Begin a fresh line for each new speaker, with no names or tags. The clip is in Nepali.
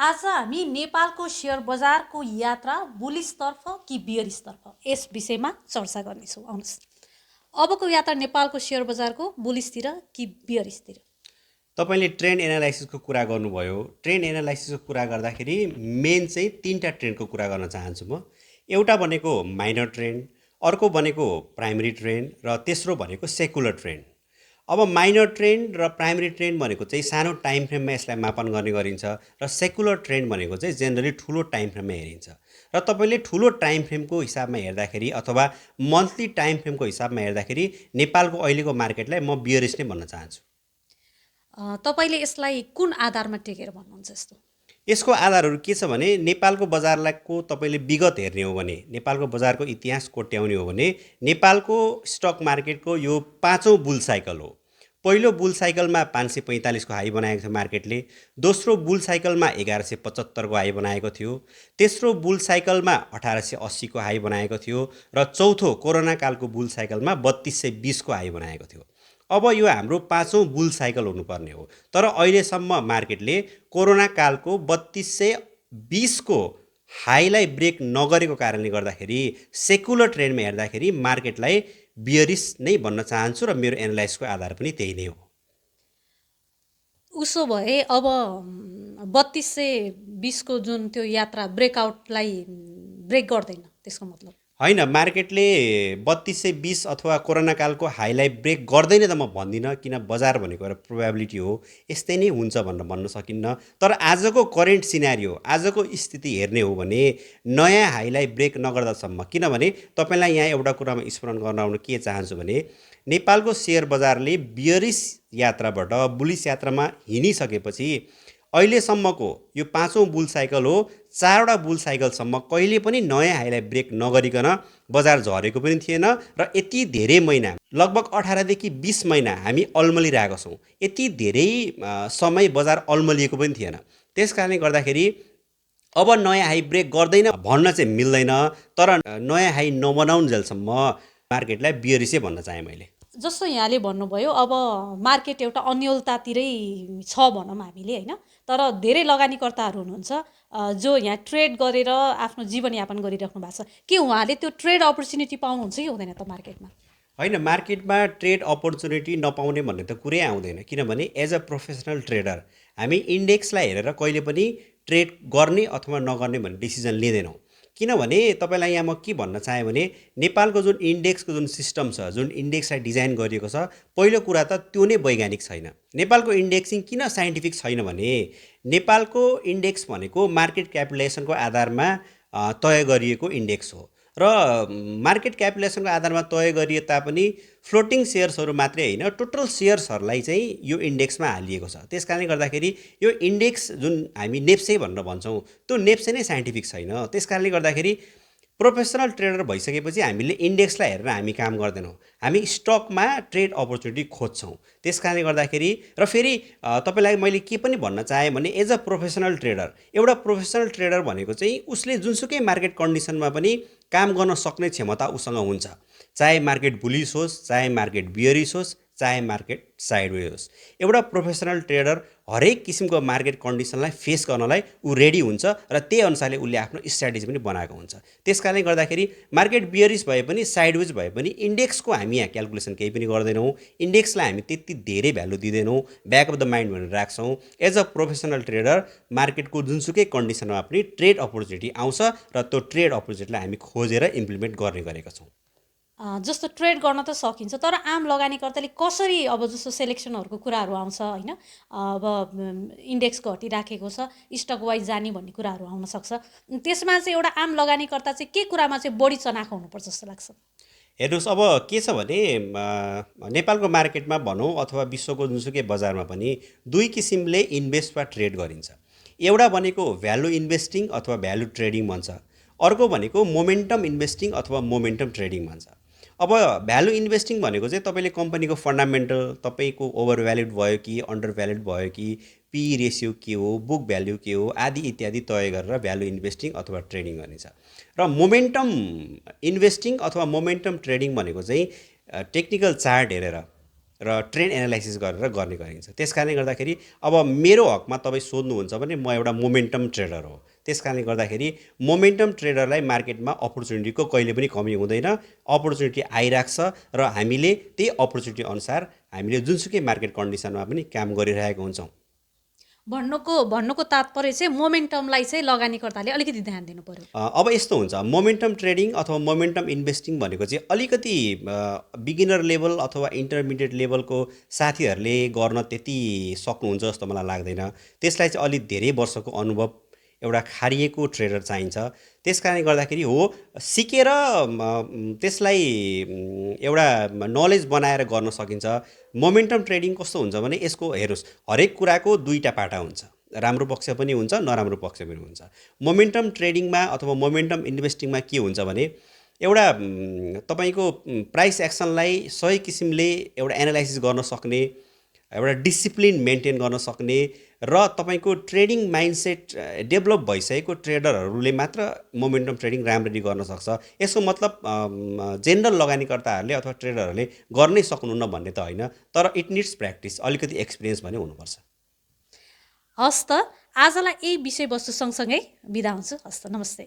आज हामी नेपालको सेयर बजारको यात्रा बुलिसतर्फ कि बियरिसतर्फ यस विषयमा चर्चा गर्नेछौँ। आउनुहोस्, अबको यात्रा नेपालको सेयर बजारको बुलिसतिर कि बियरिसतिर?
तपाईँले ट्रेन्ड एनालाइसिसको कुरा गर्नुभयो। ट्रेन्ड एनालाइसिसको कुरा गर्दाखेरि मेन चाहिँ तीनटा ट्रेन्डको कुरा गर्न चाहन्छु म। एउटा भनेको माइनर ट्रेन्ड, अर्को भनेको प्राइमरी ट्रेन्ड र तेस्रो भनेको सेकुलर ट्रेन्ड। अब माइनर ट्रेन्ड र प्राइमरी ट्रेन्ड भनेको चाहिँ सानो टाइम फ्रेममा यसलाई मापन गर्ने गरिन्छ र सेकुलर ट्रेन्ड भनेको चाहिँ जेनरली ठुलो टाइम फ्रेममा हेरिन्छ। र तपाईँले ठुलो टाइम फ्रेमको हिसाबमा हेर्दाखेरि अथवा मन्थली टाइम फ्रेमको हिसाबमा हेर्दाखेरि नेपालको अहिलेको मार्केटलाई म बियरिस नै भन्न चाहन्छु।
तपाईँले यसलाई कुन आधारमा टेकेर भन्नुहुन्छ यस्तो?
यसको आधारहरू के छ भने नेपालको बजारको तपाईँले विगत हेर्ने हो भने, नेपालको बजारको इतिहास कोट्याउने हो भने नेपालको स्टक मार्केटको यो पाँचौँ बुल साइकल हो। पहिलो बुल साइकलमा 545 को हाई बनाएको थियो मार्केटले। दोस्रो बुल साइकलमा 1175 को हाई बनाएको थियो। तेस्रो बुल साइकलमा 1880 को हाई बनाएको थियो र चौथो कोरोना कालको बुल साइकलमा 3220 को हाई बनाएको थियो। अब यो हाम्रो पाँचौँ बुल साइकल हुनुपर्ने हो, तर अहिलेसम्म मार्केटले कोरोना कालको 3220 को हाईलाई ब्रेक नगरेको कारणले गर्दाखेरि सेकुलर ट्रेन्डमा हेर्दाखेरि मार्केटलाई बियरिस नै भन्न चाहन्छु र मेरो एनालाइसिसको आधार पनि त्यही नै हो।
उसो भए अब 3220को जुन त्यो यात्रा ब्रेकआउटलाई ब्रेक गर्दैन, त्यसको मतलब?
होइन, मार्केटले 3220 अथवा कोरोना कालको हाईलाई ब्रेक गर्दैन त म भन्दिनँ, किन बजार भनेको एउटा प्रोबेबिलिटी हो, यस्तै नै हुन्छ भनेर भन्न सकिन्न। तर आजको करेन्ट सिनारियो, आजको स्थिति हेर्ने हो भने नयाँ हाईलाई ब्रेक नगर्दासम्म, किनभने तपाईँलाई यहाँ एउटा कुरामा स्मरण गराउन के चाहन्छु भने नेपालको सेयर बजारले बियरिस यात्राबाट बुलिस यात्रामा हिँडिसकेपछि अहिलेसम्मको यो पाँचौँ बुल साइकल हो, चारवटा बुल साइकलसम्म कहिले पनि नयाँ हाईलाई ब्रेक नगरिकन बजार झरेको पनि थिएन र यति धेरै महिना, लगभग 18 देखि 20 महिना हामी अल्मलिरहेका छौँ। यति धेरै समय बजार अल्मलिएको पनि थिएन। त्यस कारणले गर्दाखेरि अब नयाँ हाई ब्रेक गर्दैन भन्न चाहिँ मिल्दैन, तर नयाँ हाई नबनाउन्जेलसम्म मार्केटलाई बियरिसै भन्न चाहेँ मैले।
जस्तो यहाँले भन्नुभयो, अब मार्केट एउटा अन्यलतातिरै छ भनौँ हामीले, होइन? तर धेरै लगानीकर्ताहरू हुनुहुन्छ जो यहाँ ट्रेड गरेर आफ्नो जीवनयापन गरिराख्नु भएको छ। के उहाँले त्यो ट्रेड अपर्च्युनिटी पाउनुहुन्छ कि हुँदैन त मार्केटमा?
होइन, मार्केटमा ट्रेड अपर्च्युनिटी नपाउने भन्ने त कुरै आउँदैन, किनभने एज अ प्रोफेसनल ट्रेडर हामी इन्डेक्सलाई हेरेर कहिले पनि ट्रेड गर्ने अथवा नगर्ने भन्ने डिसिजन लिँदैनौँ। किनभने तपाईँलाई यहाँ म के भन्न चाहेँ भने नेपालको जुन इन्डेक्सको जुन सिस्टम छ, जुन इन्डेक्सलाई डिजाइन गरिएको छ, पहिलो कुरा त त्यो नै वैज्ञानिक छैन। नेपालको इन्डेक्सिङ किन साइन्टिफिक छैन भने नेपालको इन्डेक्स भनेको मार्केट क्यापिटलाइजेसनको आधारमा तय गरिएको इन्डेक्स हो र मार्केट क्यापिटलाइजेसनको आधारमा तय गरिए तापनि फ्लोटिङ सेयर्सहरू मात्रै होइन, टोटल सेयर्सहरूलाई चाहिँ यो इन्डेक्समा हालिएको छ। त्यस कारणले गर्दाखेरि यो इन्डेक्स जुन हामी नेप्से भनेर भन्छौँ, त्यो नेप्से नै साइन्टिफिक छैन। त्यस कारणले गर्दाखेरि प्रोफेसनल ट्रेडर भइसकेपछि हामीले इन्डेक्सलाई हेरेर हामी काम गर्दैनौँ, हामी स्टकमा ट्रेड अपर्च्युनिटी खोज्छौँ। त्यस कारणले गर्दाखेरि र फेरि तपाईँलाई मैले के पनि भन्न चाहेँ भने एज अ प्रोफेसनल ट्रेडर, एउटा प्रोफेसनल ट्रेडर भनेको चाहिँ उसले जुनसुकै मार्केट कन्डिसनमा पनि काम गर्न सक्ने क्षमता उसँग हुन्छ, चाहे मार्केट बुलिस होस्, चाहे मार्केट बियरिस होस्, चाहे मार्केट साइडवेज होस्। एउटा प्रोफेसनल ट्रेडर हरेक किसिमको मार्केट कन्डिसनलाई फेस गर्नलाई ऊ रेडी हुन्छ र त्यही अनुसारले उसले आफ्नो स्ट्राटेजी पनि बनाएको हुन्छ। त्यस कारणले गर्दाखेरि मार्केट बियरिस भए पनि साइडवेज भए पनि इन्डेक्सको हामी यहाँ क्यालकुलेसन केही पनि गर्दैनौँ, इन्डेक्सलाई हामी त्यति धेरै भ्यालु दिँदैनौँ, ब्याक अफ द माइन्ड भनेर राख्छौँ। एज अ प्रोफेसनल ट्रेडर मार्केटको जुनसुकै कन्डिसनमा पनि ट्रेड अपर्च्युनिटी आउँछ र त्यो ट्रेड अपर्च्युनिटीलाई हामी खोजेर इम्प्लिमेन्ट गर्ने गरेका छौँ।
जस्तो ट्रेड गर्न त सकिन्छ, तर आम लगानीकर्ताले कसरी, अब जस्तो सेलेक्सनहरूको कुराहरू आउँछ, होइन? अब इन्डेक्स घटिराखेको छ, स्टक वाइज जाने भन्ने कुराहरू आउन सक्छ। त्यसमा चाहिँ एउटा आम लगानीकर्ता चाहिँ के कुरामा चाहिँ बढी चनाखो हुनुपर्छ जस्तो लाग्छ?
हेर्नुहोस्, अब के छ भने नेपालको मार्केटमा भनौँ अथवा विश्वको जुनसुकै बजारमा पनि दुई किसिमले इन्भेस्ट वा ट्रेड गरिन्छ। एउटा भनेको भ्यालु इन्भेस्टिङ अथवा भ्यालु ट्रेडिङ भन्छ, अर्को भनेको मोमेन्टम इन्भेस्टिङ अथवा मोमेन्टम ट्रेडिङ भन्छ। अब भ्यालु इन्भेस्टिङ भनेको चाहिँ तपाईँले कम्पनीको फन्डामेन्टल, तपाईँको ओभर भ्याल्युड भयो कि अन्डर भ्याल्युड भयो कि पी रेसियो के हो, बुक भ्याल्यु के हो, आदि इत्यादि तय गरेर भ्यालु इन्भेस्टिङ अथवा ट्रेडिङ गरिन्छ। र मोमेन्टम इन्भेस्टिङ अथवा मोमेन्टम ट्रेडिङ भनेको चाहिँ टेक्निकल चार्ट हेरेर र ट्रेन्ड एनालाइसिस गरेर गर्ने गरिन्छ। त्यस कारणले गर्दाखेरि अब मेरो हकमा तपाईँ सोध्नुहुन्छ भने म एउटा मोमेन्टम ट्रेडर हो। त्यस कारणले गर्दाखेरि मोमेन्टम ट्रेडरलाई मार्केटमा अपर्च्युनिटीको कहिले पनि कमी हुँदैन, अपर्च्युनिटी आइराख्छ र हामीले त्यही अपर्च्युनिटी अनुसार हामीले जुनसुकै मार्केट कन्डिसनमा पनि काम गरिरहेको हुन्छौँ।
भन्नुको तात्पर्य चाहिँ मोमेन्टमलाई चाहिँ लगानीकर्ताले अलिकति ध्यान दिनु पर्यो।
अब यस्तो हुन्छ, मोमेन्टम ट्रेडिङ अथवा मोमेन्टम इन्भेस्टिङ भनेको चाहिँ अलिकति बिगिनर लेभल अथवा इन्टरमिडिएट लेभलको साथीहरूले गर्न त्यति सक्नुहुन्छ जस्तो मलाई लाग्दैन। त्यसलाई चाहिँ अलिक धेरै वर्षको अनुभव, एउटा खारिएको ट्रेडर चाहिन्छ। त्यस कारणले गर्दाखेरि हो सिकेर त्यसलाई एउटा नलेज बनाएर गर्न सकिन्छ। मोमेन्टम ट्रेडिङ कस्तो हुन्छ भने यसको हेर्नुहोस्, हरेक कुराको दुईवटा पाटा हुन्छ, राम्रो पक्ष पनि हुन्छ, नराम्रो पक्ष पनि हुन्छ। मोमेन्टम ट्रेडिङमा अथवा मोमेन्टम इन्भेस्टिङमा के हुन्छ भने एउटा तपाईँको प्राइस एक्सनलाई सही किसिमले एउटा एनालाइसिस गर्न सक्ने, एउटा डिसिप्लिन मेन्टेन गर्न सक्ने र तपाईँको ट्रेडिङ माइन्डसेट डेभलप भइसकेको ट्रेडरहरूले मात्र मोमेन्टम ट्रेडिङ राम्ररी गर्न सक्छ। यसको मतलब जेनरल लगानीकर्ताहरूले अथवा ट्रेडरहरूले गर्नै सक्नुहुन्न भन्ने त होइन, तर इट निड्स प्र्याक्टिस, अलिकति एक्सपिरियन्स पनि हुनुपर्छ।
हस् त, आजलाई यही विषयवस्तु सँगसँगै बिदा हुन्छु। हस् त, नमस्ते।